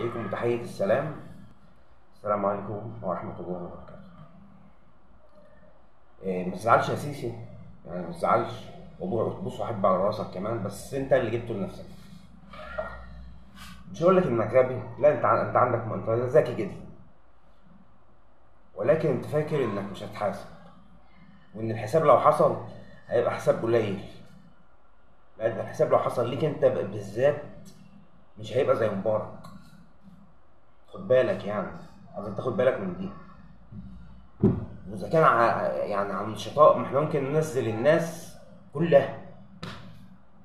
أحييكم بتحية السلام. السلام عليكم ورحمة الله وبركاته. ما تزعلش يا سيسي، يعني ما تزعلش. وبص أحب على راسك كمان، بس أنت اللي جبته لنفسك. مش هقول لك إنك غبي، لا أنت عندك أنت ذكي جدا، ولكن أنت فاكر إنك مش هتحاسب، وإن الحساب لو حصل هيبقى حساب قليل. لأن الحساب لو حصل ليك أنت بالذات مش هيبقى زي مبارك. خد بالك، يعني عايزك تاخد بالك من دي. واذا كان يعني عن الشطاء، ما احنا ممكن ننزل الناس كلها.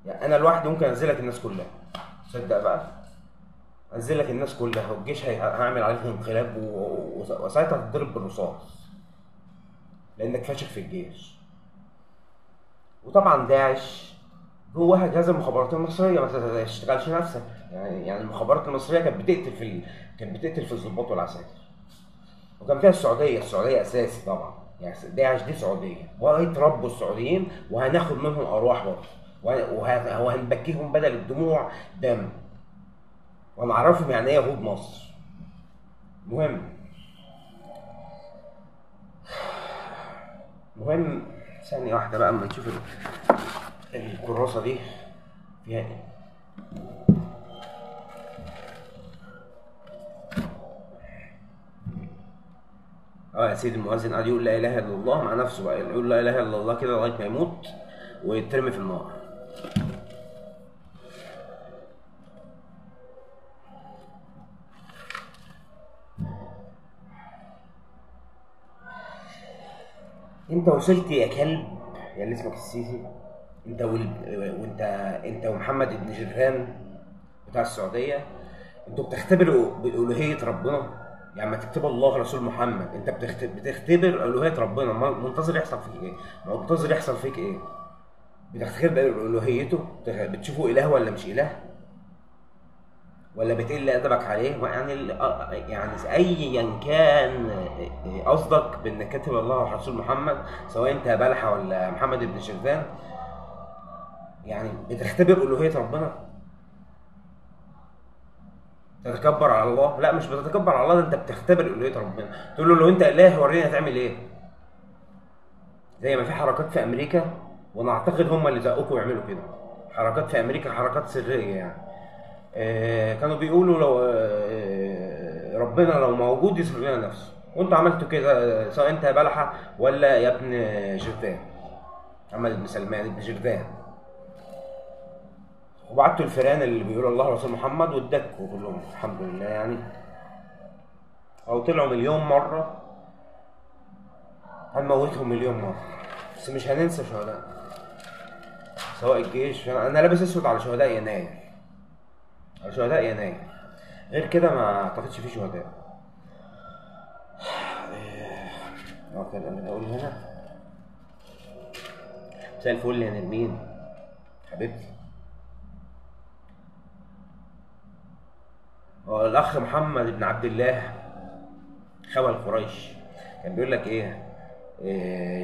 يعني انا لوحدي ممكن انزلك الناس كلها، تصدق بقى؟ انزلك الناس كلها، والجيش هعمل عليك انقلاب وساعتها هتضرب بالرصاص لانك فاشل في الجيش. وطبعا داعش جواها جهاز المخابرات المصريه، ما تشتغلش نفسك. يعني المخابرات المصريه كانت بتقتل في الضباط والعساكر. وكان فيها السعوديه اساسي طبعا. يعني داعش دي سعوديه، وهيتربوا السعوديين وهناخد منهم ارواح برضه، وهنبكيهم بدل الدموع دم، وهنعرفهم يعني ايه يهود مصر. المهم ثانيه واحده بقى اما نشوف الكراسه دي فيها ايه. اه يا سيدي، المؤذن قاعد يقول لا اله الا الله مع نفسه بقى، يقول لا اله الا الله كده لغايه ما يموت ويترمي في النار. انت وصلت يا كلب، يا اللي اسمك السيسي، انت انت ومحمد بن جدران بتاع السعوديه، انتوا بتختبروا بألوهية ربنا. يعني ما تكتب الله رسول محمد، انت بتختبر ألوهية ربنا. منتظر يحصل فيك ايه؟ منتظر يحصل فيك ايه؟ بتختبر ألوهيته؟ بتشوفه إله ولا مش إله؟ ولا بتقل أدبك عليه؟ يعني أيا كان قصدك بإنك كاتب الله رسول محمد، سواء أنت بلحة ولا محمد بن شرذان، يعني بتختبر ألوهية ربنا؟ تتكبر على الله؟ لا، مش بتتكبر على الله، ده انت بتختبر الوهيه ربنا. تقول له لو انت اله وريني هتعمل ايه. زي ما في حركات في امريكا، وانا اعتقد هم اللي زقوكوا يعملوا كده. حركات في امريكا، حركات سريه يعني. كانوا بيقولوا لو ربنا لو موجود يظهر لنا نفسه، وانتوا عملتوا كده. سواء انت يا بلحه ولا يا ابن جردان، محمد بن سلمان بن جردان. وبعتوا الفيران اللي بيقولوا الله رسول محمد وادكوا كلهم الحمد لله يعني. او طلعوا مليون مره، هنموتهم مليون مرة، بس مش هننسى شهداء. سواء الجيش، أنا لابس أسود على شهداء يناير، على شهداء يناير. غير كده ما أعتقدش في شهداء. كده من أول هنا. مساء الفل يا نرمين حبيبتي. الأخ محمد بن عبد الله خول قريش كان بيقول لك إيه؟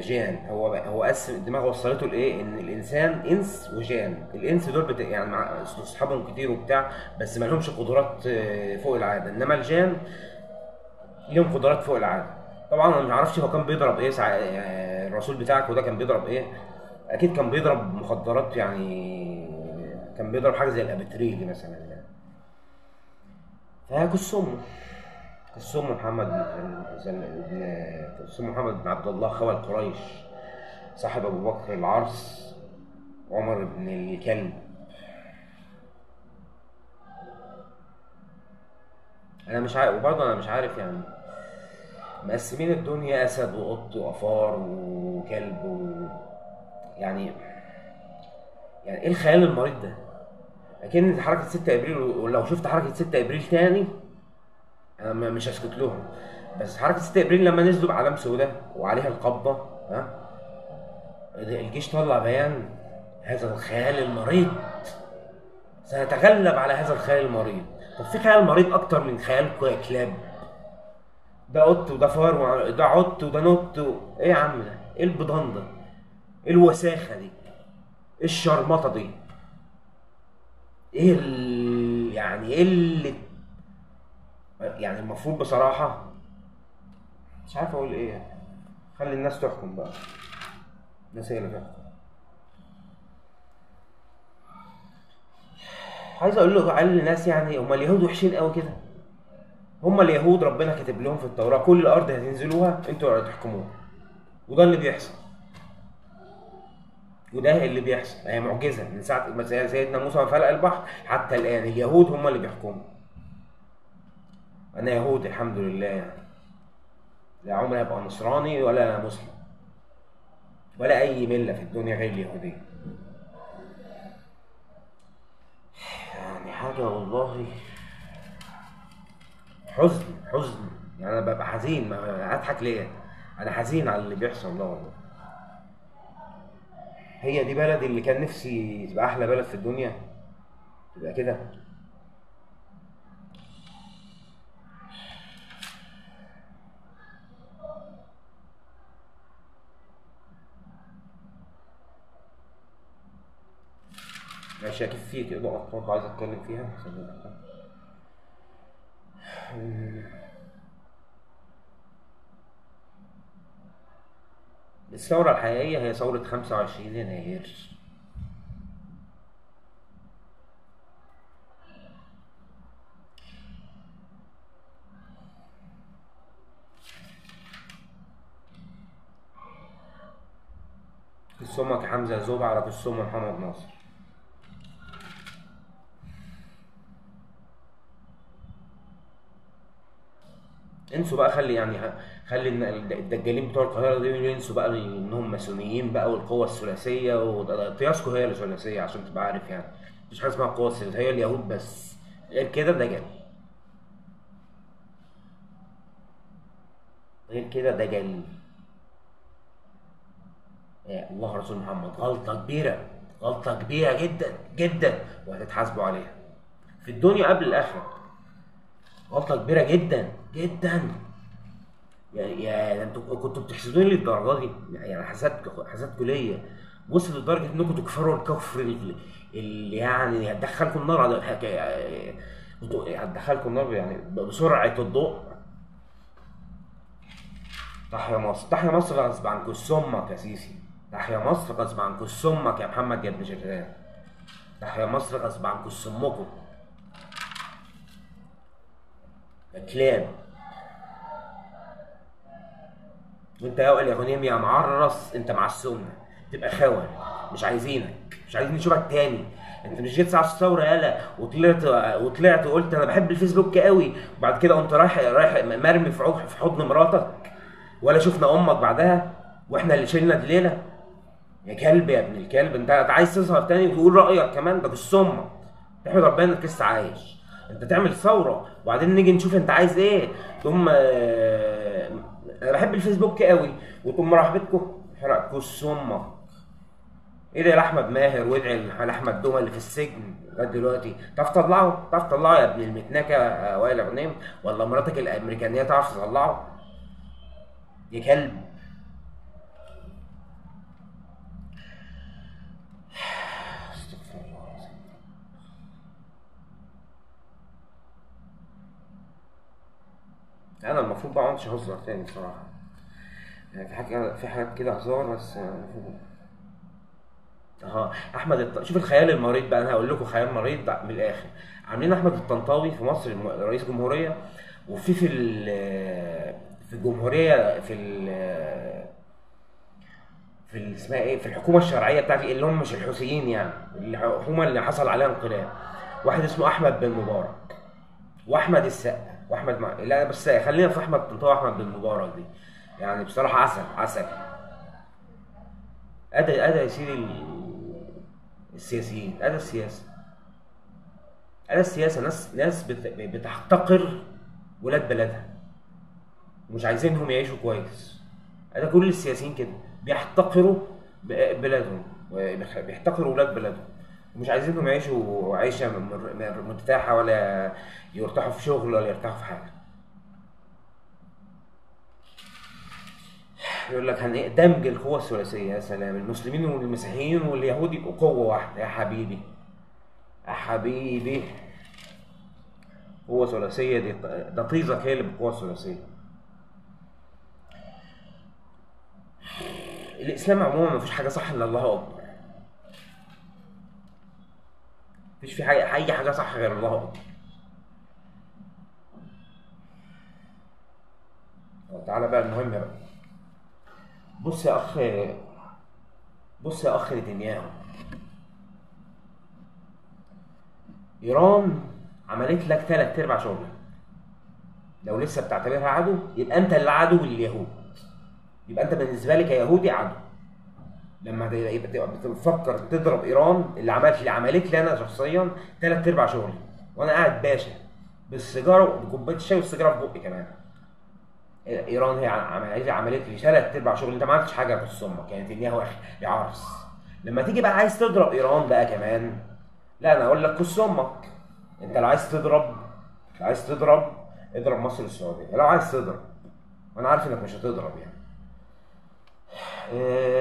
جان. هو قسم دماغه، وصلته لايه؟ ان الانسان انس وجان. الانس دول يعني مع اصحابهم كتير وبتاع، بس ما لهمش قدرات فوق العاده، انما الجان ليهم قدرات فوق العاده. طبعا انا ما اعرفش هو كان بيضرب ايه الرسول بتاعك وده كان بيضرب ايه. اكيد كان بيضرب مخدرات، يعني كان بيضرب حاجه زي الابتريل مثلا يعني. قسم محمد بن عبد الله خوال قريش، صاحب ابو بكر العرس وعمر بن الكلب. انا مش عارف، وبرضه انا مش عارف يعني مقسمين الدنيا اسد وقط وافار وكلب يعني ايه الخيال المريض ده؟ اكن حركه 6 ابريل، ولو شفت حركه 6 ابريل تاني انا مش هسكت لهم. بس حركه 6 ابريل لما نزلوا بعلام سوداء وعليها القبضه، الجيش طلع بيان: هذا الخيال المريض، سنتغلب على هذا الخيال المريض. طب في خيال مريض اكتر من خيال كلاب؟ ده قط وده فار، ده عط وده نط ايه يا عم ده؟ ايه البضان ده؟ ايه الوساخه دي؟ ايه الشرمطه دي؟ ايه يعني ايه اللي يعني المفروض بصراحه، مش عارف اقول ايه، خلي الناس تحكم بقى، الناس هي اللي تحكم. عايز اقول له على الناس، يعني هم اليهود وحشين قوي كده؟ هم اليهود ربنا كاتب لهم في التوراه كل الارض هتنزلوها انتوا اللي تحكموها، وده اللي بيحصل، وده اللي بيحصل. هي معجزه من ساعه ما سيدنا موسى ما فلق البحر حتى الان اليهود هم اللي بيحكموا. انا يهودي الحمد لله يعني، لا عمري ابقى نصراني ولا مسلم ولا اي مله في الدنيا غير اليهوديه. يعني حاجه والله حزن حزن، يعني انا ببقى حزين، ما اضحك ليه؟ انا حزين على اللي بيحصل ده والله. هي دي بلدي اللي كان نفسي تبقى احلى بلد في الدنيا، تبقى كده. ماشي اكيد في نقط برضه عايز اتكلم فيها. الثورة الحقيقية هي ثورة 25 يناير. قسمك حمزة زوب على قسم محمد ناصر. انسوا بقى، خلي يعني خلي الدجالين بتوع القاهرة دول ينسوا بقى انهم ماسونيين بقى، والقوة الثلاثية، وقياسكم هي الثلاثية عشان تبقى عارف يعني. مفيش حاجة اسمها القوة الثلاثية، هي اليهود بس، غير كده دجل، غير كده دجل. يا الله رسول محمد، غلطة كبيرة، غلطة كبيرة جدا جدا، وهتتحاسبوا عليها في الدنيا قبل الآخرة. غلطة كبيرة جدا جدا. يا انتوا كنتوا بتحسدوني للدرجة دي؟ يعني حسدكوا ليا وصل لدرجة انكم تكفروا الكفر اللي يعني هتدخلكم النار على هتدخلكم النار يعني بسرعة الضوء. تحيا مصر، تحيا مصر غصب عنكم سمك يا سيسي، تحيا مصر غصب عنكم سمك يا محمد يا ابن جدعان، تحيا مصر غصب عنكم سمكم يا كلاب. وانت يا اليهوديم يا معرس، انت مع السنه تبقى خاون، مش عايزينك، مش عايزين نشوفك تاني. انت مش جيت ساعه الثوره يالا وطلعت وقلت انا بحب الفيسبوك قوي، وبعد كده قمت رايح مرمي في حضن مراتك، ولا شفنا امك بعدها، واحنا اللي شلنا الليله؟ يا كلب يا ابن الكلب، انت عايز تظهر تاني وتقول رايك كمان؟ ده قص امك، تحمد ربنا انك لسه عايش. انت تعمل ثوره وبعدين نيجي نشوف انت عايز ايه، تقوم انا بحب الفيسبوك قوي، وتقوم مرحبتكم حرق قص امك. ادعي لاحمد ماهر وادعي لاحمد دومه اللي في السجن لغايه دلوقتي. تعرف تطلعه؟ تعرف تطلعه يا ابن المتنكه وائل غنيم؟ ولا مراتك الامريكانيه تعرف تطلعه؟ يا كلب. استغفر الله العظيم. انا المفروض بقى مش هزر تاني بصراحه، يعني في حاجات كده هزار بس المفروض. شوف الخيال المريض بقى، انا هقول لكم خيال مريض من الاخر. عاملين احمد الطنطاوي في مصر رئيس جمهوريه، في الجمهوريه اسمها ايه، في الحكومه الشرعيه بتاعتي اللي هم مش الحوثيين يعني، الحكومه اللي حصل عليها انقلاب، واحد اسمه احمد بن مبارك واحمد السقا لا بس خلينا في احمد الطنطاوي واحمد بن مبارك دي، يعني بصراحه عسل عسل. ادى يا سيدي السياسيين، ادى السياسه، ادى السياسه، ناس بتحتقر ولاد بلدها ومش عايزينهم يعيشوا كويس. ادى كل السياسيين كده، بيحتقروا بلادهم وبيحتقروا ولاد بلادهم ومش عايزينهم يعيشوا عيشه مرتاحه، ولا يرتاحوا في شغل، ولا يرتاحوا في حاجه. يقول لك دمج القوى الثلاثيه، يا سلام، المسلمين والمسيحيين واليهود يبقوا قوه واحده. يا حبيبي يا حبيبي، قوة ثلاثية دي، ده طيزك هي اللي بقوة ثلاثية. الإسلام عموما مفيش حاجة صح إلا الله أكبر. مفيش في حاجة، أي حاجة صح غير الله أكبر. تعالى بقى المهم بقى. بص يا أخ، بص يا أخ نتنياهو، إيران عملت لك 3/4 شغلك. لو لسه بتعتبرها عدو يبقى أنت اللي عدو لليهود، يبقى أنت بالنسبة لي كيهودي عدو. لما يبقى بتفكر تضرب إيران اللي عملت لي أنا شخصيا 3/4 شغلي، وأنا قاعد باشا بالسيجارة بكوباية الشاي والسيجارة في بقي كمان. ايران هي عملت لي 3/4 شغل. انت ما عملتش حاجه في الصمه، كانت نتنياهو يا عرس. لما تيجي بقى عايز تضرب ايران بقى كمان، لا انا اقول لك كس امك. انت لو عايز تضرب، اضرب مصر والسعوديه لو عايز تضرب، وانا عارف انك مش هتضرب يعني.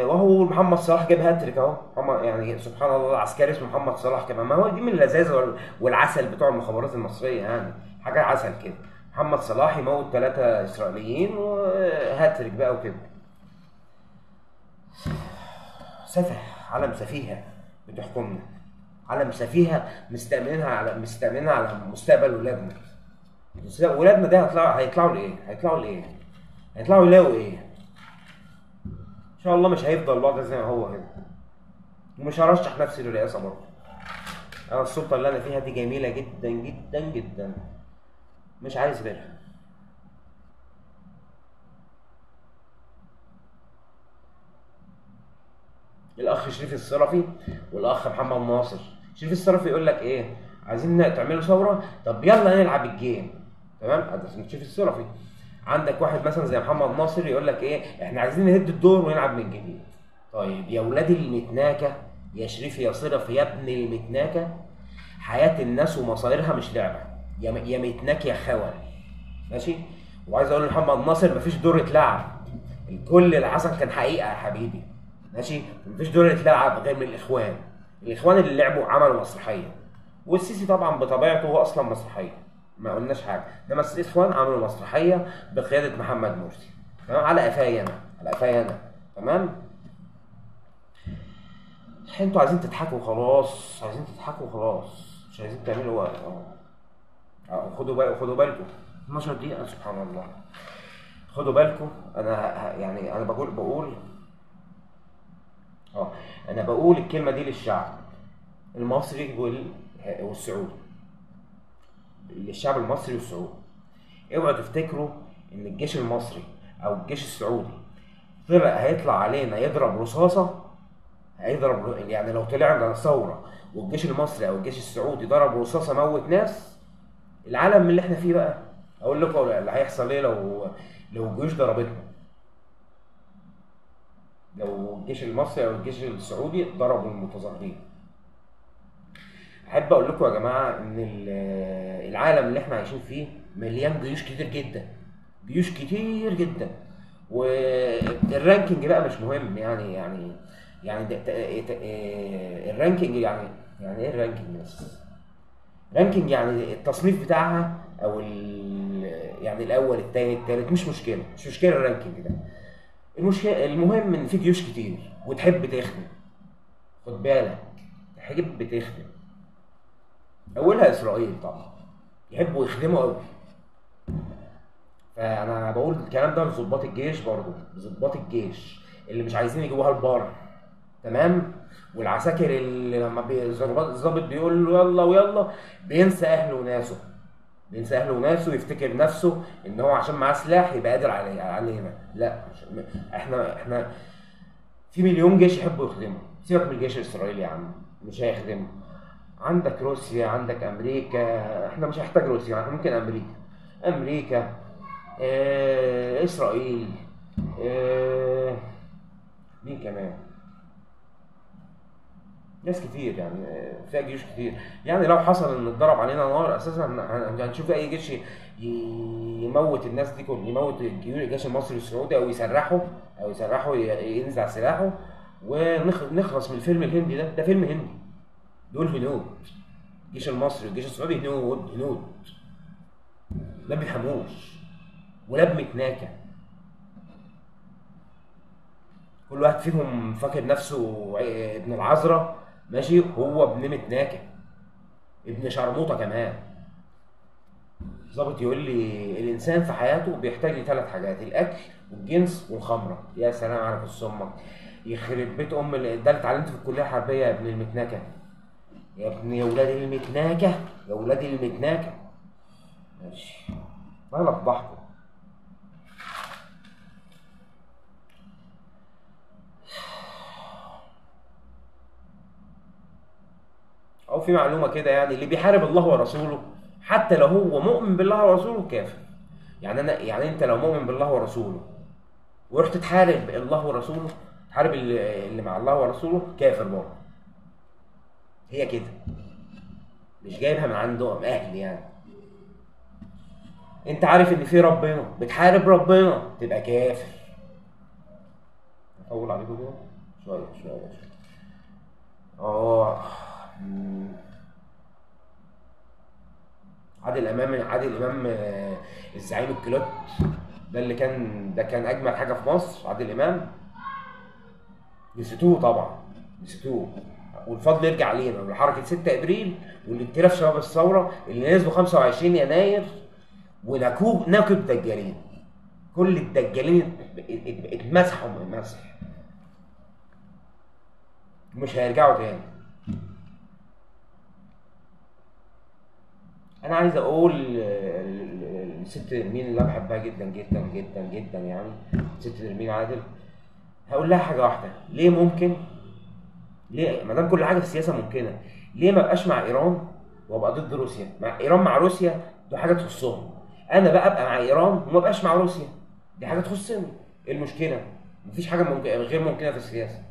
وهو محمد صلاح جاب هاتريك اهو، يعني سبحان الله، العسكري اسمه محمد صلاح كمان. ما هو دي من اللذاذه والعسل بتوع المخابرات المصريه، يعني حاجه عسل كده. محمد صلاح يموت 3 اسرائيليين وهاتريك بقى وكده. سفه، عالم سفيهه بتحكمنا، عالم سفيهه مستأمنينها على مستقبل ولادنا. ولادنا ده هيطلعوا لايه؟ هيطلعوا يلاقوا ايه؟ ان شاء الله مش هيفضل الوضع زي ما هو كده. ومش هرشح نفسي للرئاسه برضه. انا السلطه اللي انا فيها دي جميله جدا جدا جدا، مش عايز غيرها. الاخ شريف الصرفي والاخ محمد ناصر. شريف الصرفي يقول لك ايه؟ عايزين تعملوا ثوره، طب يلا نلعب الجيم. تمام؟ ده شريف الصرفي. عندك واحد مثلا زي محمد ناصر يقول لك ايه؟ احنا عايزين نهد الدور ونلعب من جديد. طيب يا ولاد المتناكه، يا شريف يا صرفي يا ابن المتناكه، حياه الناس ومصائرها مش لعبه، يا متناك يا خول. ماشي؟ وعايز اقول لمحمد ناصر مفيش دور اتلعب، كل اللي حصل كان حقيقه يا حبيبي. ماشي؟ مفيش دور اتلعب غير من الاخوان اللي لعبوا عملوا مسرحيه. والسيسي طبعا بطبيعته هو اصلا مسرحيه، ما قلناش حاجه، انما الاخوان عملوا مسرحيه بقياده محمد مرسي. تمام؟ على قفايا انا، تمام؟ انتوا عايزين تضحكوا خلاص، مش عايزين تعملوا خدوا بالكم. 12 دقيقه سبحان الله. خدوا بالكم. انا بقول الكلمه دي للشعب المصري والسعودي، للشعب المصري والسعودي. اوعوا تفتكروا ان الجيش المصري او الجيش السعودي هيطلع علينا يضرب رصاصه، يعني لو طلعنا ثوره والجيش المصري او الجيش السعودي ضرب رصاصه موت ناس، العالم اللي احنا فيه بقى اقول لكم اللي هيحصل ايه لو الجيوش ضربتنا. لو الجيش المصري او الجيش السعودي ضربوا المتظاهرين. احب اقول لكم يا جماعه ان العالم اللي احنا عايشين فيه مليان جيوش كتير جدا، والرانكينج بقى مش مهم. يعني الرانكينج يعني ايه الرانكينج بس؟ رانكينج يعني التصنيف بتاعها او يعني الاول الثاني الثالث، مش مشكله الرانكينج ده. المهم ان في جيوش كتير وتحب تخدم. خد بالك، تحب تخدم. اولها اسرائيل طبعا، يحبوا يخدموا قوي. فانا بقول الكلام ده لضباط الجيش برضه، ضباط الجيش اللي مش عايزين يجيبوها البر. تمام؟ والعساكر اللي لما الضابط بيقول له يلا ويلا بينسى اهله وناسه، يفتكر نفسه ان هو عشان معاه سلاح يبقى قادر علينا. لا، احنا في مليون جيش يحبوا يخدموا. سيبك من الجيش الاسرائيلي يا عم، مش هيخدم. عندك روسيا، عندك امريكا. احنا مش هنحتاج روسيا، احنا ممكن امريكا، اسرائيل، مين كمان؟ ناس كتير يعني، فيها جيوش كتير. يعني لو حصل ان اتضرب علينا نار اساسا هنشوف اي جيش يموت الناس دي كلها، يموت الجيش المصري والسعودي، او يسرحوا ينزع سلاحه ونخلص من الفيلم الهندي ده فيلم هندي. دول هنود، الجيش المصري والجيش السعودي هنود. ما بيفهموش، ولاد متناكه. كل واحد فيهم فاكر نفسه ابن العذراء، ماشي، هو ابن متناكه، ابن شرموطه كمان. ظابط يقول لي الانسان في حياته بيحتاج لثلاث حاجات: الاكل والجنس والخمره. يا سلام على قص امك، يخرب بيت ام ده اللي اتعلمت في الكليه الحربيه يا ابن المتناكه، يا ابن يا ولاد المتناكه، يا ولاد المتناكه. ماشي، انا افضحكم. او في معلومه كده، يعني اللي بيحارب الله ورسوله حتى لو هو مؤمن بالله ورسوله كافر. يعني انت لو مؤمن بالله ورسوله ورحت تحارب الله ورسوله، تحارب اللي مع الله ورسوله، كافر برضه. هي كده، مش جايبها من عندهم اهل يعني. انت عارف ان في ربنا، بتحارب ربنا، تبقى كافر. اطول عليكم كده شويه شويه. اه عادل امام الزعيم الكلوت ده اللي كان اجمل حاجه في مصر. عادل امام نسيتوه طبعا، نسيتوه. والفضل يرجع لينا لحركه 6 ابريل والائتلاف شباب الثوره اللي نزلوا 25 يناير نكب دجالين. كل الدجالين اتمسحوا من المسح، مش هيرجعوا تاني. انا عايز اقول الست نرمين اللي انا بحبها جدا جدا جدا جدا، يعني ست نرمين عادل، هقول لها حاجه واحده: ليه ممكن، ليه ما دام كل حاجه في السياسه ممكنه، ليه ما بقاش مع ايران وابقى ضد روسيا؟ مع ايران مع روسيا دي حاجه تخصهم، انا بقى ابقى مع ايران وما بقاش مع روسيا، دي حاجه تخصني. ايه المشكله؟ مفيش حاجه غير ممكنه في السياسه.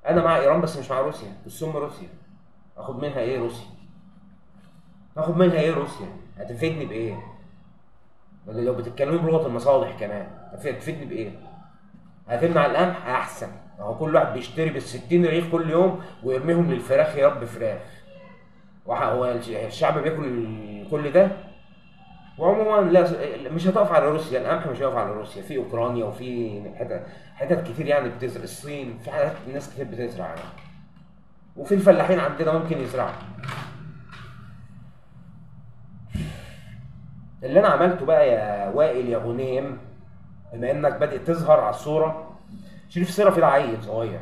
انا مع ايران بس مش مع روسيا، السم روسيا، اخد منها ايه روسيا؟ اخد منها ايه روسيا؟ هتفيدني بايه؟ لو بتتكلموا بلغه المصالح كمان هتفيدني بايه؟ هتمنع القمح احسن، اهو كل واحد بيشتري بال60 رغيف كل يوم ويرميهم للفراخ يربي فراخ. هو الشعب بياكل كل ده؟ وعموما لا، مش هتقف على روسيا، القمح مش هيقف على روسيا، في اوكرانيا وفي حتت كتير يعني بتزرع، الصين، في حاجات ناس كتير بتزرع يعني. وفي الفلاحين عندنا ممكن يزرعوا. اللي انا عملته بقى يا وائل يا غنيم، بما انك بادئ تظهر على الصوره، شريف صرفي ده عيل صغير،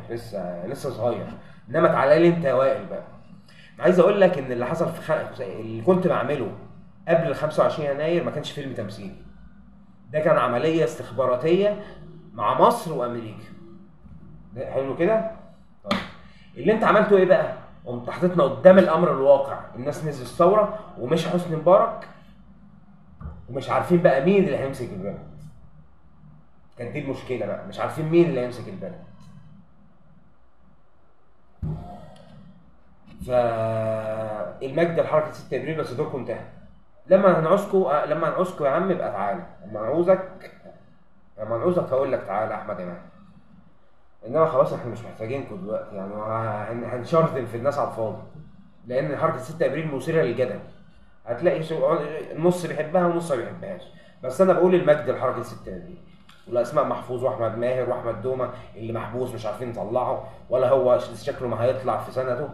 لسه صغير، انما تعالى لي انت يا وائل بقى. عايز اقول لك ان اللي حصل اللي كنت بعمله قبل ال 25 يناير ما كانش فيلم تمثيلي، ده كان عمليه استخباراتيه مع مصر وامريكا. ده حلو كده؟ طيب اللي انت عملته ايه بقى؟ قمت حطيتنا قدام الامر الواقع، الناس نزلت الثوره ومش حسني مبارك، ومش عارفين بقى مين اللي هيمسك البلد. كانت دي المشكله بقى، مش عارفين مين اللي هيمسك البلد. فالمجد لحركه 6 ابريل، بس دوركم انتهى. لما هنعوزكوا يا عم يبقى تعالى، لما نعوزك هقول لك تعالى يا احمد امام. انما خلاص احنا مش محتاجينكم دلوقتي يعني، هنشرذم في الناس على الفاضي، لان حركه 6 ابريل مثيره للجدل. هتلاقي نص بيحبها ونص ما بيحبهاش، بس انا بقول المجد لحركه 6 ابريل والاسماء محفوظ واحمد ماهر واحمد دومه اللي محبوس مش عارفين نطلعه، ولا هو شكله ما هيطلع في سنته.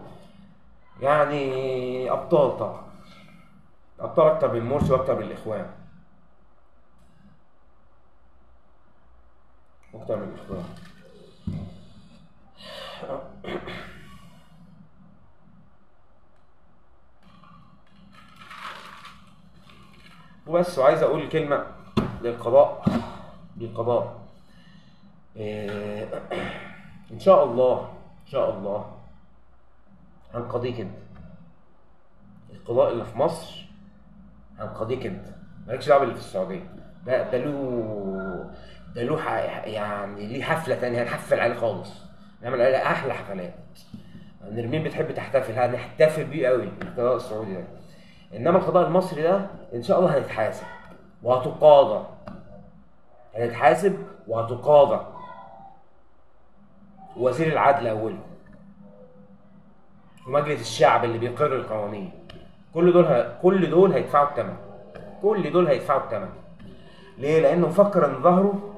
يعني ابطال طبعا، ابطال اكتر من مرسي واكتر من الاخوان، اكتر من الاخوان. وبس، وعايز اقول كلمه للقضاء. ان شاء الله هنقضيك انت. القضاء اللي في مصر هنقضيك انت، مالكش دعوه باللي في السعوديه. ده له يعني ليه حفله تانية، هنحفل عليه خالص، نعمل عليه احلى حفلات. نرمين بتحب تحتفل، هنحتفل بيه قوي القضاء السعودي ده. انما القضاء المصري ده ان شاء الله هنتحاسب وهتقاضى، وزير العدل اوله، ومجلس الشعب اللي بيقر القوانين، كل دول هيدفعوا الثمن. كل دول هيدفعوا الثمن. ليه؟ لانه مفكر ان ظهره،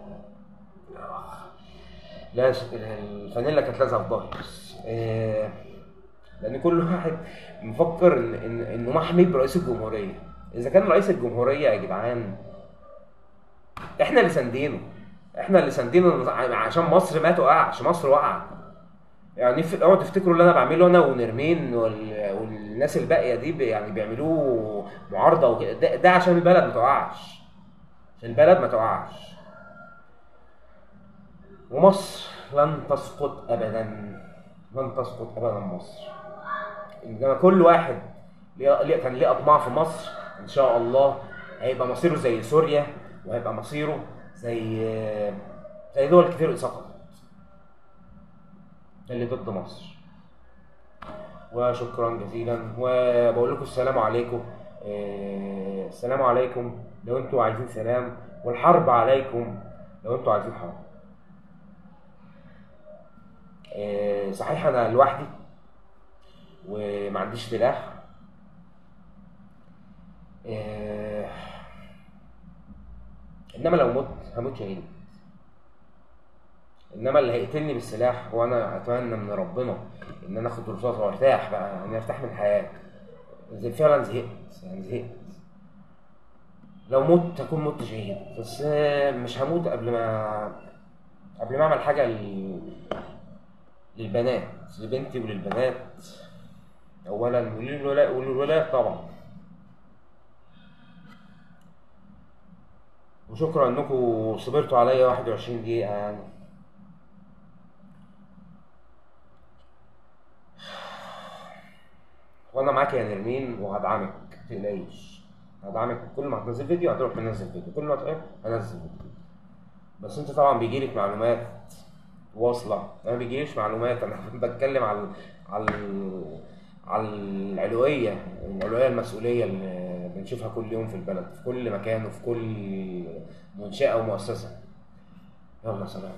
لا الفانيلا كانت لازقه في ظهري، لان كل واحد مفكر انه محمي برئيس الجمهوريه. اذا كان رئيس الجمهوريه يا جدعان احنا اللي ساندينه، احنا اللي ساندينه عشان مصر ما تقعش، مصر وقعت. يعني اقعدوا تفتكروا اللي انا بعمله انا ونرمين والناس الباقيه دي يعني بيعملوه معارضه وكده، ده عشان البلد ما تقعش، عشان البلد ما تقعش. ومصر لن تسقط ابدا، لن تسقط ابدا مصر. انما كل واحد كان ليه اطماع في مصر ان شاء الله هيبقى مصيره زي سوريا، وهيبقى مصيره زي دول كتير سقطت اللي ضد مصر. وشكرا جزيلا، وبقول لكم السلام عليكم. السلام عليكم لو انتوا عايزين سلام، والحرب عليكم لو انتوا عايزين حرب. صحيح انا لوحدي وما عنديش سلاح، انما لو مت هموت شهيد. انما اللي هيقتلني بالسلاح، وانا اتمنى من ربنا ان انا اخد رصاصه وارتاح بقى، يعني ارتاح من الحياه. فعلا زهقت، يعني زهقت. لو مت هكون مت شهيد، بس مش هموت قبل ما اعمل حاجه للبنات، لبنتي وللبنات اولا، وللولاد طبعا. وشكرا انكم صبرتوا عليا 21 دقيقه يعني. وانا معاك يا نرمين، وهدعمك متقلقيش، هدعمك. كل ما هتنزل فيديو هتروح تنزل فيديو، كل ما تقف هنزل فيديو. بس انت طبعا بيجيلك معلومات واصله، انا بيجيليش معلومات، انا بتكلم على العلويه المسؤوليه اللي بنشوفها كل يوم في البلد، في كل مكان وفي كل منشأة ومؤسسه. يلا سلام.